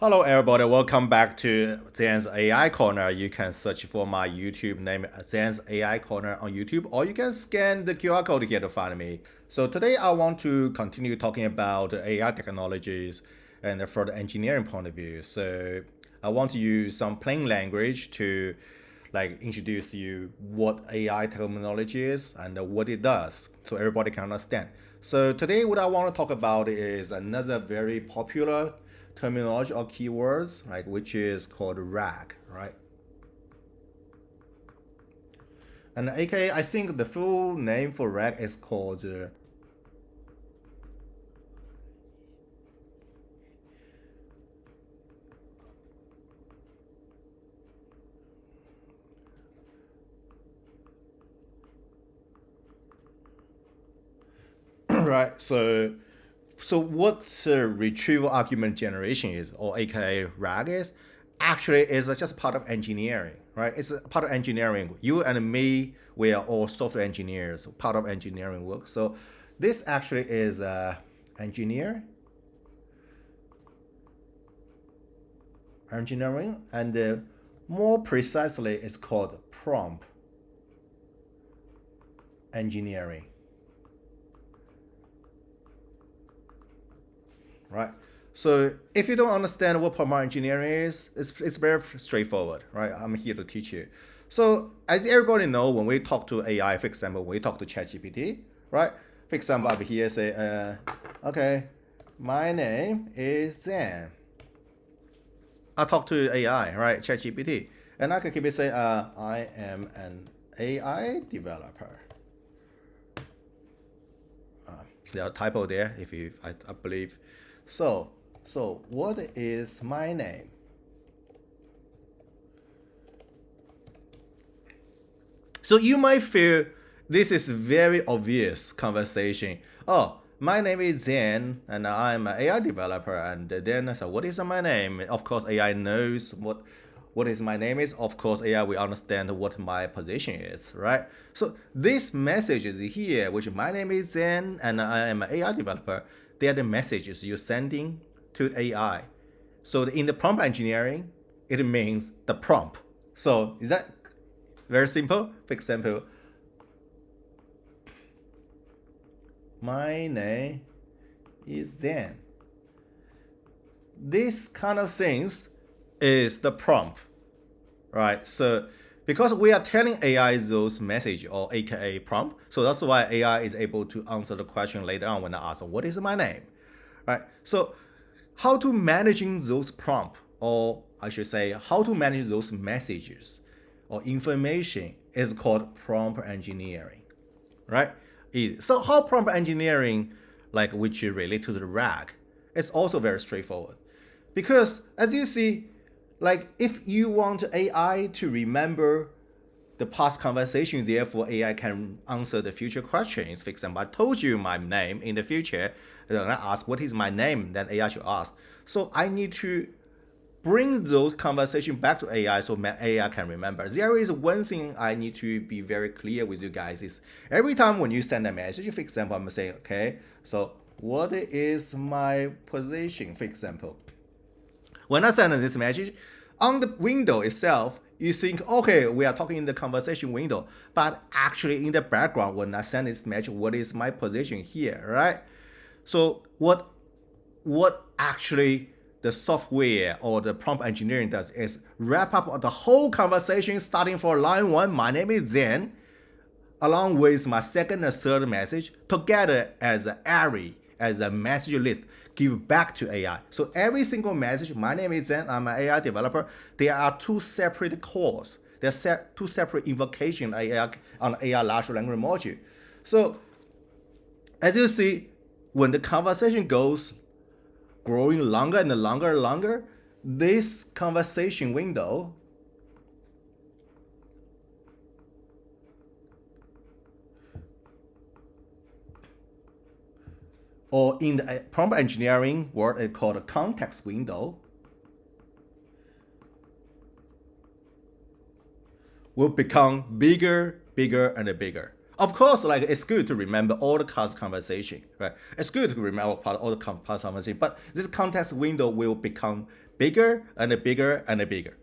Hello everybody, welcome back to Zen's AI Corner. You can search for my YouTube name Zen's AI Corner on YouTube, or you can scan the QR code here to find me. So today I want to continue talking about AI technologies and from the engineering point of view. So I want to use some plain language to introduce you what AI terminology is and what it does so everybody can understand. So today what I want to talk about is another very popular terminology or keywords, right, which is called RAG, right? And aka I think the full name for RAG is called right. So what retrieval augmented generation is, or aka RAG is, actually is just part of engineering, right? It's a part of engineering. You and me, we are all software engineers, part of engineering work. So this actually is engineer engineering, and more precisely, it's called prompt engineering, right? So if you don't understand what prompt engineering is, it's very straightforward, right? I'm here to teach you. So as everybody know, when we talk to AI, for example, when we talk to ChatGPT, right? For example, up here say, okay, my name is Zen. I talk to AI, right? ChatGPT, and I can keep it say, I am an AI developer. There are typo there, if you, I believe. So what is my name? So you might feel this is very obvious conversation. Oh, my name is Zen, and I'm an AI developer. And then I said, what is my name? Of course, AI knows what is my name is. Of course, AI will understand what my position is, right? So this message is here, which my name is Zen, and I am an AI developer. They are the messages you're sending to AI. So in the prompt engineering, it means the prompt. So is that very simple? For example, my name is Zen. This kind of things is the prompt, right? So because we are telling AI those message or aka prompt, so that's why AI is able to answer the question later on when I ask, what is my name, right? So how to managing those prompt, or I should say how to manage those messages or information is called prompt engineering, right? So how prompt engineering, like which relate to the RAG, it's also very straightforward. Because as you see, like if you want AI to remember the past conversation, therefore AI can answer the future questions. For example, I told you my name in the future, then I ask what is my name, then AI should ask. So I need to bring those conversation back to AI so AI can remember. There is one thing I need to be very clear with you guys is every time when you send a message, for example, I'm saying, okay, so what is my position, for example. When I send this message, on the window itself, you think, okay, we are talking in the conversation window, but actually in the background, when I send this message, what is my position here, right? So what actually the software or the prompt engineering does is wrap up the whole conversation starting for line one, my name is Zen, along with my second and third message together as an array, as a message list, give back to AI. So every single message, my name is Zen, I'm an AI developer, there are two separate calls. There are two separate invocations on AI large language module. So as you see, when the conversation goes growing longer and longer and longer, this conversation window or in the prompt engineering world, it's called a context window, will become bigger, bigger, and bigger. Of course, like it's good to remember all the past conversation, right? It's good to remember all the past conversation, but this context window will become bigger and bigger and bigger,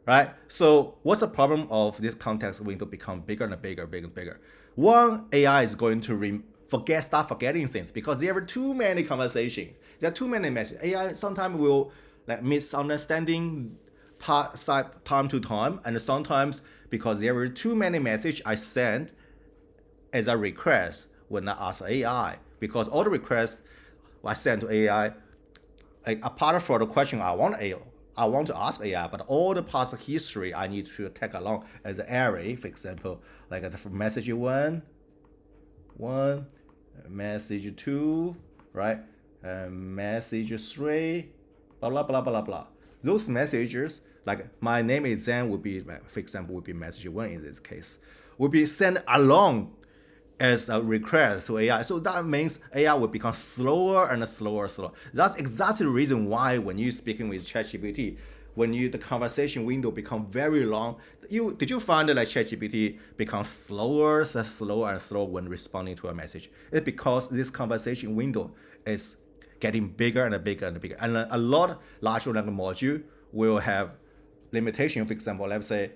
right? So what's the problem of this context window become bigger and bigger, bigger and bigger? One, AI is going to start forgetting things because there are too many conversations. There are too many messages. AI sometimes will like misunderstanding time to time, and sometimes because there were too many messages I sent as a request when I ask AI, because all the requests I sent to AI, like apart from the question I want to ask AI, but all the past history I need to tag along as an array. For example, like the message one, message two, right? Message three, blah blah blah blah blah. Those messages, like my name is Zen, would be, for example, would be message one in this case, would be sent along as a request to AI. So that means AI will become slower and slower. That's exactly the reason why when you're speaking with ChatGPT, when the conversation window become very long, did you find that like ChatGPT becomes slower when responding to a message? It's because this conversation window is getting bigger and bigger and bigger. And a lot large language module will have limitation. For example, let's say,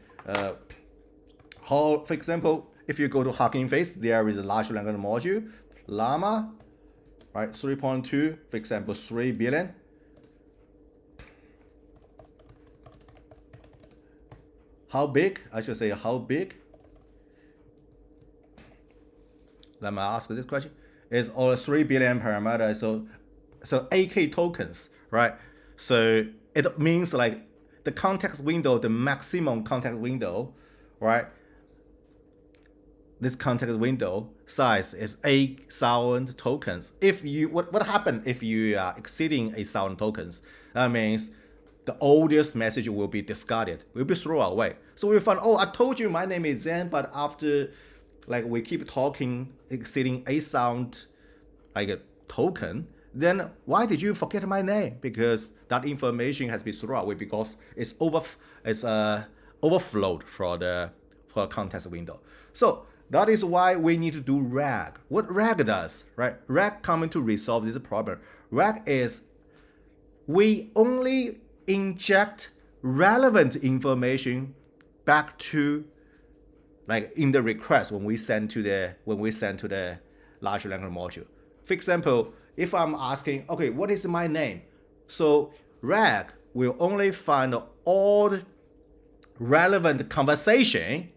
for example, if you go to Hugging Face, there is a large language module, Llama, right? 3.2, for example, 3 billion. How big? I should say how big. Let me ask this question. It's all 3 billion parameters, so 8K tokens, right? So it means like the context window, the maximum context window, right? This context window size is 8,000 tokens. If you what happens if you are exceeding 8,000 tokens? That means the oldest message will be discarded, will be thrown away. So we find, oh, I told you my name is Zen, but after like we keep talking exceeding 8,000 like a token, then why did you forget my name? Because that information has been thrown away because it's overflowed for the context window. So that is why we need to do RAG. What RAG does, right? RAG coming to resolve this problem. RAG is we only inject relevant information back to, like in the request when we send to the large language module. For example, if I'm asking, okay, what is my name? So RAG will only find all the relevant conversation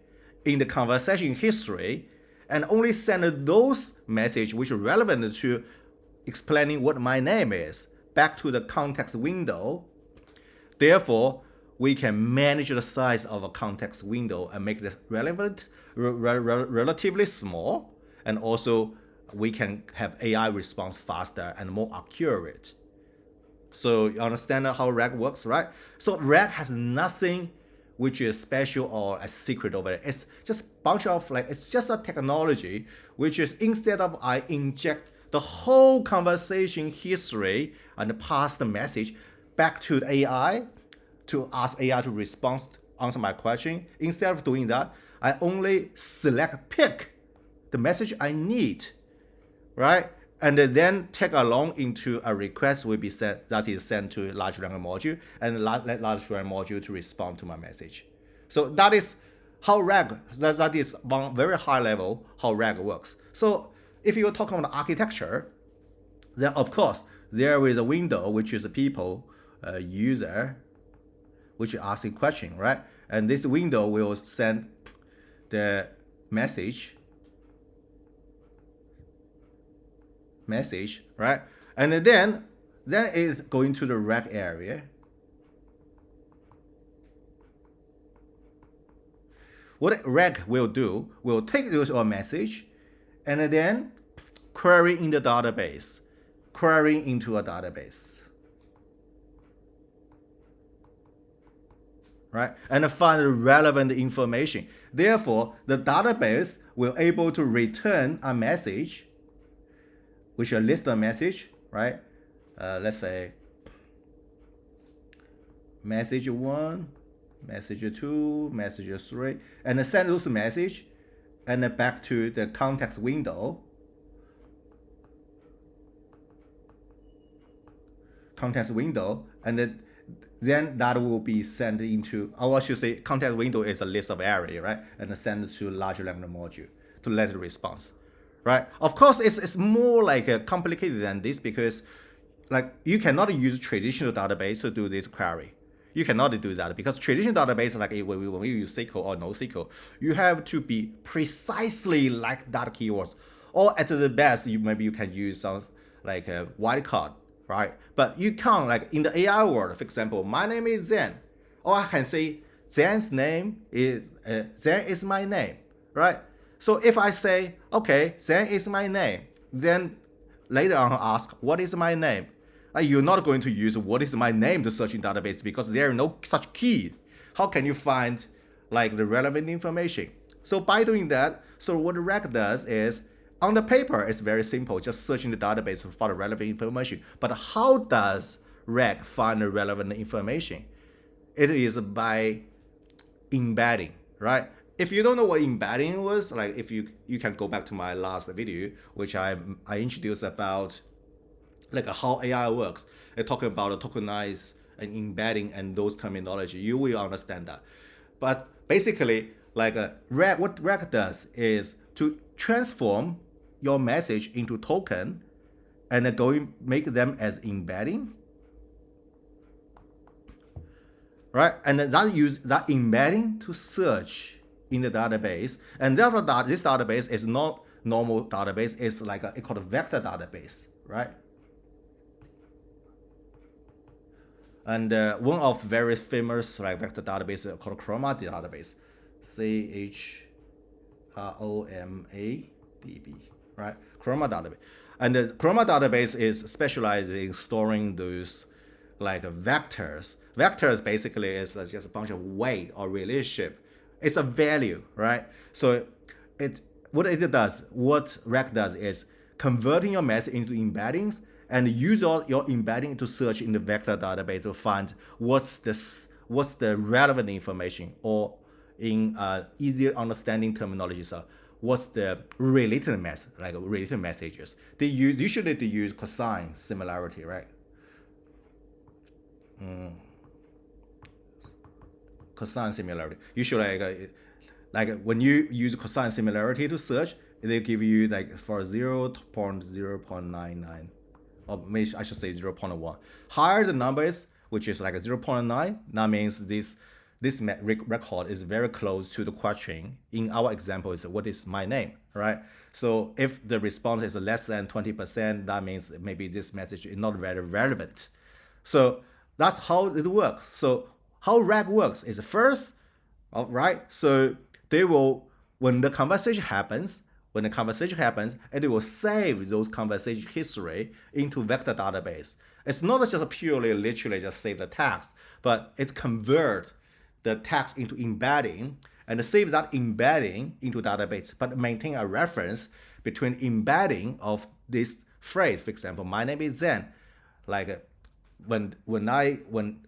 in the conversation history and only send those messages which are relevant to explaining what my name is back to the context window. Therefore, we can manage the size of a context window and make it relatively small, and also we can have AI response faster and more accurate. So you understand how RAG works, right? So RAG has nothing which is special or a secret over it. It's just bunch of it's just a technology which is, instead of I inject the whole conversation history and the past message back to the AI to ask AI to answer my question, instead of doing that, I only pick the message I need, right? And then tag along into a request will be sent, that is sent to large language module, and large language module to respond to my message. So that is how RAG, that is one very high level how RAG works. So if you're talking about architecture, then of course there is a window which is a people user, which is asking question, right? And this window will send the message, right? And then it's going to the RAG area. What RAG will do, will take your message and then query in the database, query into a database, right? And find relevant information. Therefore, the database will able to return a message, which is a list of message, right? Let's say message 1, message 2, message 3, and send those message and back to the context window. And then that will be sent into, or I should say, context window is a list of array, right? And send to large language module to let it response, right? Of course, it's more like complicated than this because like you cannot use traditional database to do this query. You cannot do that because traditional database, like when we use SQL or NoSQL, you have to be precisely like that keywords. Or at the best, maybe you can use some like a wildcard, right? But you can't, like in the AI world, for example, my name is Zen. Or I can say Zen's name is Zen is my name, right? So if I say, okay, Zen is my name, then later on ask, what is my name? You're not going to use what is my name to search in database because there are no such key. How can you find like the relevant information? So by doing that, so what RAG does is, on the paper, it's very simple, just searching the database for the relevant information. But how does RAG find the relevant information? It is by embedding, right? If you don't know what embedding was, like if you can go back to my last video, which I introduced about like how AI works. They're talking about tokenize and embedding and those terminology. You will understand that. But basically, like what RAG does is to transform your message into token and then make them as embedding, right? And then that use that embedding to search in the database. And this database is not normal database. It's like it's called a vector database, right? And one of very famous like vector database called Chroma database, CHROMA-DB, right? Chroma database, and the Chroma database is specialized in storing those like vectors. Vectors basically is just a bunch of weight or relationship. It's a value, right? So what RAG does is converting your message into embeddings and use your embedding to search in the vector database to find what's the relevant information, or in easier understanding terminology, so what's the related messages. Usually they use cosine similarity, right? Cosine similarity. Usually like when you use cosine similarity to search, they give you like for 0.0.99. Or maybe I should say 0.1. Higher the number is, which is like 0.9, that means this record is very close to the question. In our example, is what is my name, right? So if the response is less than 20%, that means maybe this message is not very relevant. So that's how it works. So how RAG works is first, all right, so they will, when the conversation happens, it will save those conversation history into vector database. It's not just purely literally just save the text, but it convert the text into embedding and save that embedding into database, but maintain a reference between embedding of this phrase. For example, my name is Zen. Like when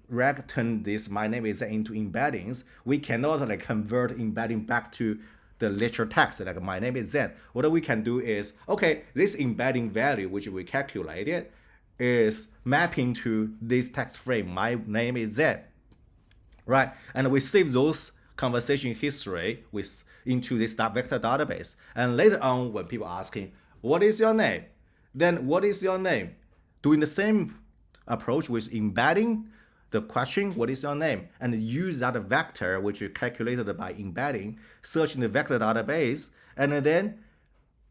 RAG turn this my name is Zen into embeddings, we cannot like convert embedding back to the literal text, like my name is Zen. What we can do is, okay, this embedding value which we calculated is mapping to this text frame, my name is Zen, right? And we save those conversation history into this vector database. And later on, when people are asking, what is your name? Then what is your name? Doing the same approach with embedding the question, what is your name? And use that vector, which is calculated by embedding, search in the vector database, and then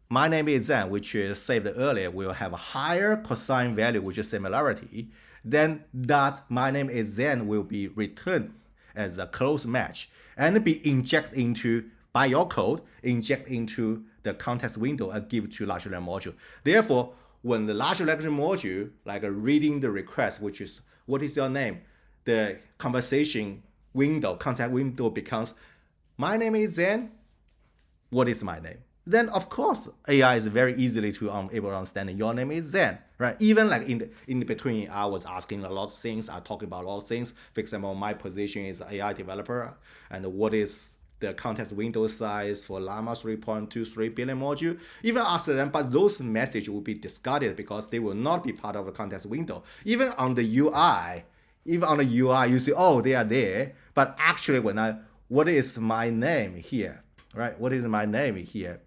my name is Zen, which is saved earlier, will have a higher cosine value, which is similarity. Then that my name is Zen will be returned as a close match and be injected into, by your code, inject into the context window and give to large language module. Therefore, when the large language module, like reading the request, which is what is your name, the conversation window, context window becomes, my name is Zen, what is my name? Then of course AI is very easily to able to understand your name is Zen, right? Even like in between, I was asking a lot of things, I talk about a lot of things. For example, my position is AI developer, and what is the context window size for Llama 3.23 billion module. Even ask them, but those messages will be discarded because they will not be part of the context window. Even on the UI, even on the UI, you see, oh, they are there. But actually, what is my name here, right? What is my name here?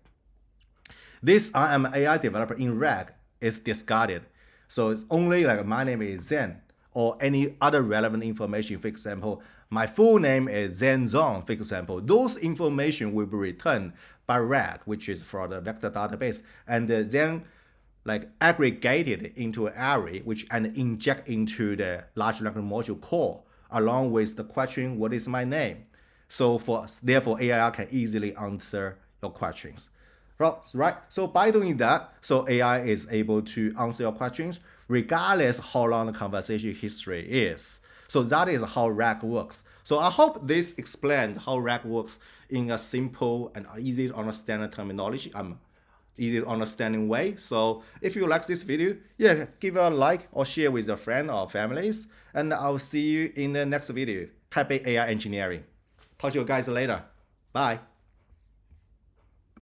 This I am an AI developer in RAG is discarded. So it's only like my name is Zen or any other relevant information. For example, my full name is Zen Zong, for example. Those information will be returned by RAG, which is for the vector database, and then like aggregated into an array, which and inject into the large language module core, along with the question, what is my name? So therefore AI can easily answer your questions. Right. So by doing that, so AI is able to answer your questions regardless how long the conversation history is. So that is how RAG works. So I hope this explained how RAG works in a simple and easy to understand terminology. Easy to understanding way. So if you like this video, yeah, give it a like or share with your friends or families. And I'll see you in the next video. Happy AI engineering. Talk to you guys later. Bye.